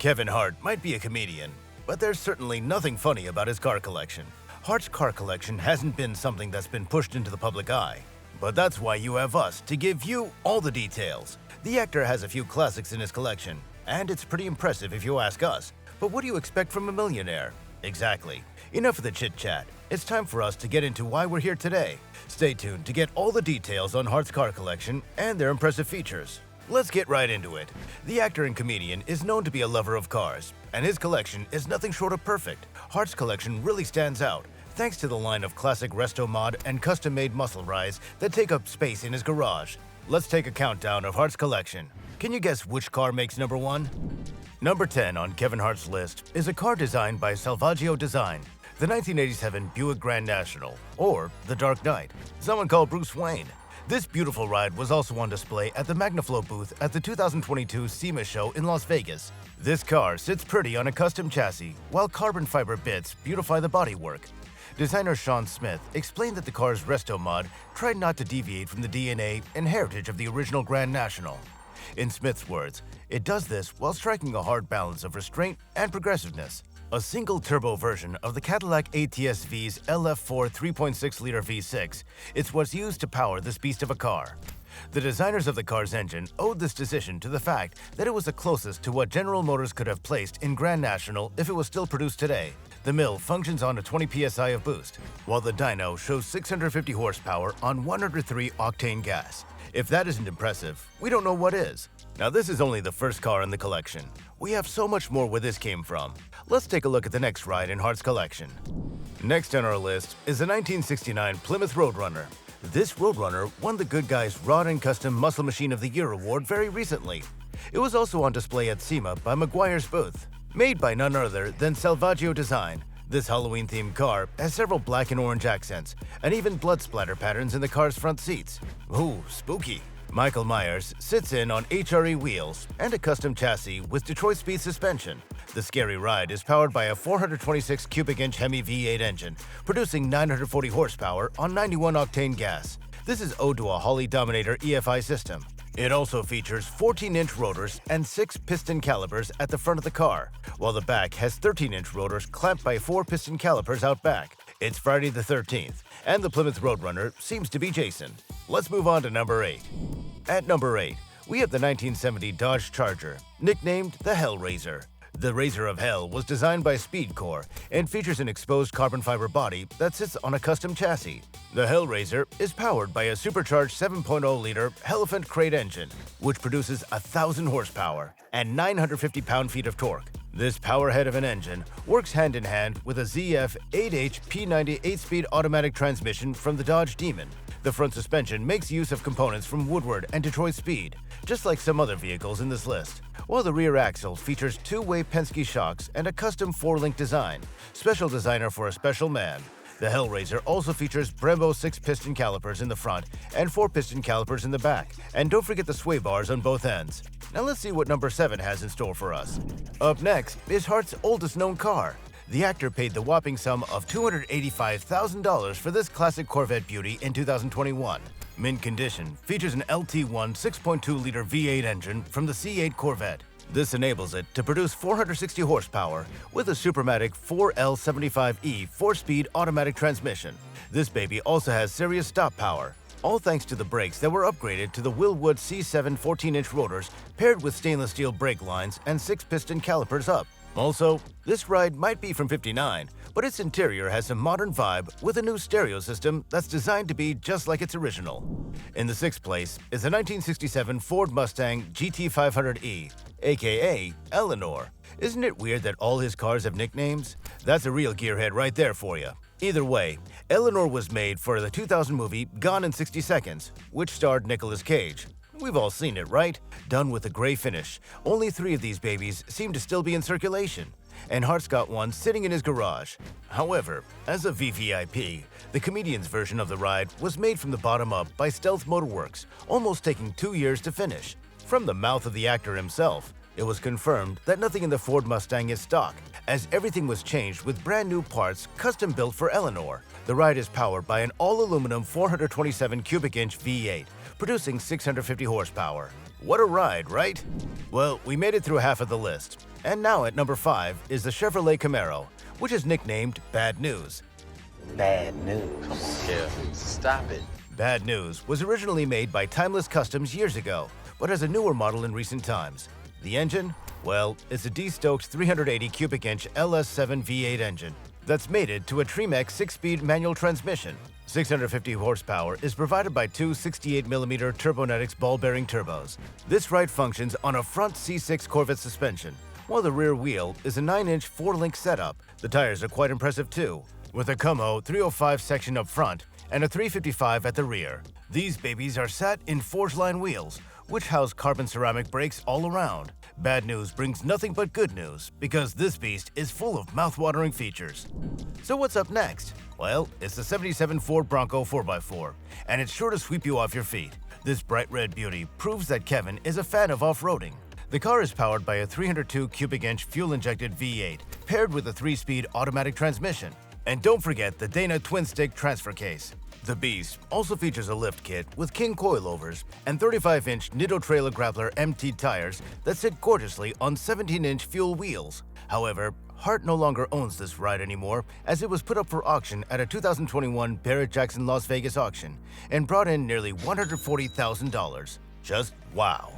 Kevin Hart might be a comedian, but there's certainly nothing funny about his car collection. Hart's car collection hasn't been something that's been pushed into the public eye. But that's why you have us, to give you all the details. The actor has a few classics in his collection, and it's pretty impressive if you ask us. But what do you expect from a millionaire? Exactly. Enough of the chit-chat. It's time for us to get into why we're here today. Stay tuned to get all the details on Hart's car collection and their impressive features. Let's get right into it. The actor and comedian is known to be a lover of cars, and his collection is nothing short of perfect. Hart's collection really stands out, thanks to the line of classic resto mod and custom-made muscle rides that take up space in his garage. Let's take a countdown of Hart's collection. Can you guess which car makes number 1? Number 10 on Kevin Hart's list is a car designed by Salvaggio Design, the 1987 Buick Grand National, or the Dark Knight, someone called Bruce Wayne. This beautiful ride was also on display at the Magnaflow booth at the 2022 SEMA show in Las Vegas. This car sits pretty on a custom chassis, while carbon fiber bits beautify the bodywork. Designer Sean Smith explained that the car's resto mod tried not to deviate from the DNA and heritage of the original Grand National. In Smith's words, it does this while striking a hard balance of restraint and progressiveness. A single-turbo version of the Cadillac ATS-V's LF4 3.6-liter V6 is what's used to power this beast of a car. The designers of the car's engine owed this decision to the fact that it was the closest to what General Motors could have placed in Grand National if it was still produced today. The mill functions on a 20 psi of boost, while the dyno shows 650 horsepower on 103 octane gas. If that isn't impressive, we don't know what is. Now, this is only the first car in the collection. We have so much more where this came from. Let's take a look at the next ride in Hart's collection. Next on our list is the 1969 Plymouth Roadrunner. This Roadrunner won the Good Guys Rod and Custom Muscle Machine of the Year award very recently. It was also on display at SEMA by Meguiar's booth. Made by none other than Salvaggio Design, this Halloween-themed car has several black and orange accents, and even blood splatter patterns in the car's front seats. Ooh, spooky. Michael Myers sits in on HRE wheels and a custom chassis with Detroit Speed suspension. The scary ride is powered by a 426 cubic inch Hemi V8 engine, producing 940 horsepower on 91 octane gas. This is owed to a Holley Dominator EFI system. It also features 14-inch rotors and 6 piston calipers at the front of the car, while the back has 13-inch rotors clamped by 4 piston calipers out back. It's Friday the 13th, and the Plymouth Roadrunner seems to be Jason. Let's move on to number 8. At number 8, we have the 1970 Dodge Charger, nicknamed the Hellraiser. The Razor of Hell was designed by Speedcore and features an exposed carbon fiber body that sits on a custom chassis. The Hellraiser is powered by a supercharged 7.0-liter Elephant Crate engine, which produces 1,000 horsepower and 950 pound-feet of torque. This powerhead of an engine works hand-in-hand with a ZF 8H P90 8-speed automatic transmission from the Dodge Demon. The front suspension makes use of components from Woodward and Detroit Speed, just like some other vehicles in this list, while the rear axle features two-way Penske shocks and a custom 4-link design, special designer for a special man. The Hellraiser also features Brembo 6-piston calipers in the front and 4-piston calipers in the back, and don't forget the sway bars on both ends. Now let's see what number 7 has in store for us. Up next is Hart's oldest known car. The actor paid the whopping sum of $285,000 for this classic Corvette beauty in 2021. Mint condition, features an LT1 6.2-liter V8 engine from the C8 Corvette. This enables it to produce 460 horsepower with a Supermatic 4L75E 4-speed automatic transmission. This baby also has serious stop power, all thanks to the brakes that were upgraded to the Willwood C7 14-inch rotors paired with stainless steel brake lines and 6-piston calipers up. Also, this ride might be from '59, but its interior has a modern vibe with a new stereo system that's designed to be just like its original. In the 6th place is the 1967 Ford Mustang GT500E, aka Eleanor. Isn't it weird that all his cars have nicknames? That's a real gearhead right there for you. Either way, Eleanor was made for the 2000 movie Gone in 60 Seconds, which starred Nicolas Cage. We've all seen it, right? Done with a gray finish. Only 3 of these babies seem to still be in circulation, and Hart's got one sitting in his garage. However, as a VVIP, the comedian's version of the ride was made from the bottom up by Stealth Motorworks, almost taking 2 years to finish. From the mouth of the actor himself, it was confirmed that nothing in the Ford Mustang is stock, as everything was changed with brand new parts custom built for Eleanor. The ride is powered by an all-aluminum 427 cubic inch V8, producing 650 horsepower. What a ride, right? Well, we made it through half of the list. And now at number 5 is the Chevrolet Camaro, which is nicknamed Bad News. Bad news. Yeah, stop it. Bad News was originally made by Timeless Customs years ago, but has a newer model in recent times. The engine? Well, it's a D-stoked 380 cubic inch LS7 V8 engine that's mated to a Tremec 6-speed manual transmission. 650 horsepower is provided by two 68mm Turbonetics ball-bearing turbos. This ride functions on a front C6 Corvette suspension, while the rear wheel is a 9-inch 4-link setup. The tires are quite impressive too, with a Como 305 section up front and a 355 at the rear. These babies are sat in Forgeline wheels, which house carbon ceramic brakes all around. Bad News brings nothing but good news, because this beast is full of mouth-watering features. So what's up next? Well, it's the 77 Ford Bronco 4x4, and it's sure to sweep you off your feet. This bright red beauty proves that Kevin is a fan of off-roading. The car is powered by a 302 cubic inch fuel-injected V8, paired with a 3-speed automatic transmission. And don't forget the Dana twin-stick transfer case. The Beast also features a lift kit with king coilovers and 35-inch Nitto Trailer Grappler MT tires that sit gorgeously on 17-inch fuel wheels. However, Hart no longer owns this ride anymore, as it was put up for auction at a 2021 Barrett-Jackson Las Vegas auction and brought in nearly $140,000. Just wow.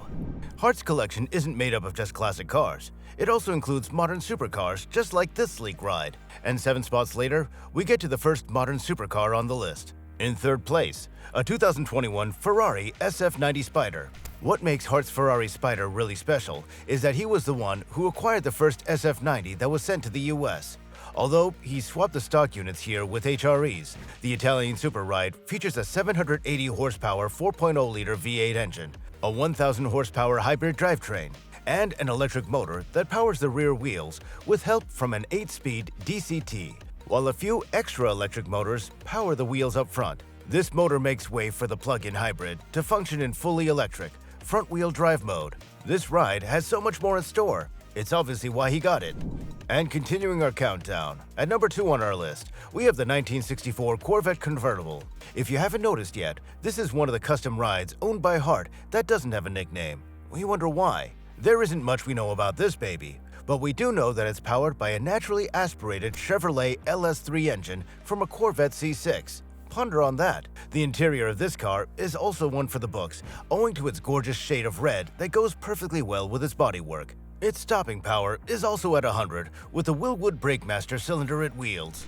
Hart's collection isn't made up of just classic cars. It also includes modern supercars just like this sleek ride. And 7 spots later, we get to the first modern supercar on the list. In third place, a 2021 Ferrari SF90 Spider. What makes Hart's Ferrari Spider really special is that he was the one who acquired the first SF90 that was sent to the US. Although he swapped the stock units here with HREs, the Italian Super Ride features a 780 horsepower 4.0-liter V8 engine, a 1,000 horsepower hybrid drivetrain, and an electric motor that powers the rear wheels with help from an 8-speed DCT, while a few extra electric motors power the wheels up front. This motor makes way for the plug-in hybrid to function in fully electric, front-wheel drive mode. This ride has so much more in store. It's obviously why he got it. And continuing our countdown, at number 2 on our list, we have the 1964 Corvette Convertible. If you haven't noticed yet, this is one of the custom rides owned by Hart that doesn't have a nickname. We wonder why. There isn't much we know about this baby, but we do know that it's powered by a naturally aspirated Chevrolet LS3 engine from a Corvette C6. Ponder on that. The interior of this car is also one for the books, owing to its gorgeous shade of red that goes perfectly well with its bodywork. Its stopping power is also at 100, with a Wilwood Brakemaster cylinder at wheels.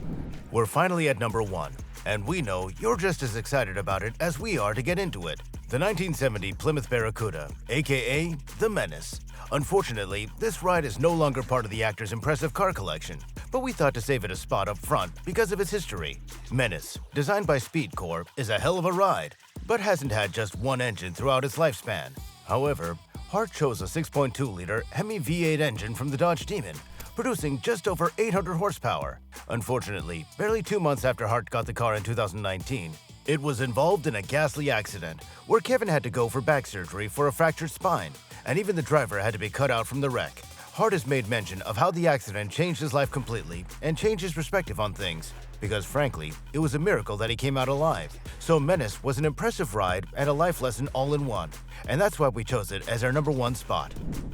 We're finally at number 1, and we know you're just as excited about it as we are to get into it. The 1970 Plymouth Barracuda, aka the Menace. Unfortunately, this ride is no longer part of the actor's impressive car collection, but we thought to save it a spot up front because of its history. Menace, designed by Speedcore, is a hell of a ride, but hasn't had just one engine throughout its lifespan. However, Hart chose a 6.2-liter Hemi V8 engine from the Dodge Demon, producing just over 800 horsepower. Unfortunately, barely 2 months after Hart got the car in 2019, it was involved in a ghastly accident where Kevin had to go for back surgery for a fractured spine, and even the driver had to be cut out from the wreck. Hart has made mention of how the accident changed his life completely and changed his perspective on things, because frankly, it was a miracle that he came out alive. So Menace was an impressive ride and a life lesson all in one, and that's why we chose it as our number 1 spot.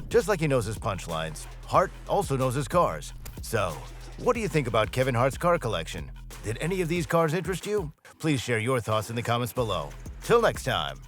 Just like he knows his punchlines, Hart also knows his cars. So, what do you think about Kevin Hart's car collection? Did any of these cars interest you? Please share your thoughts in the comments below. Till next time.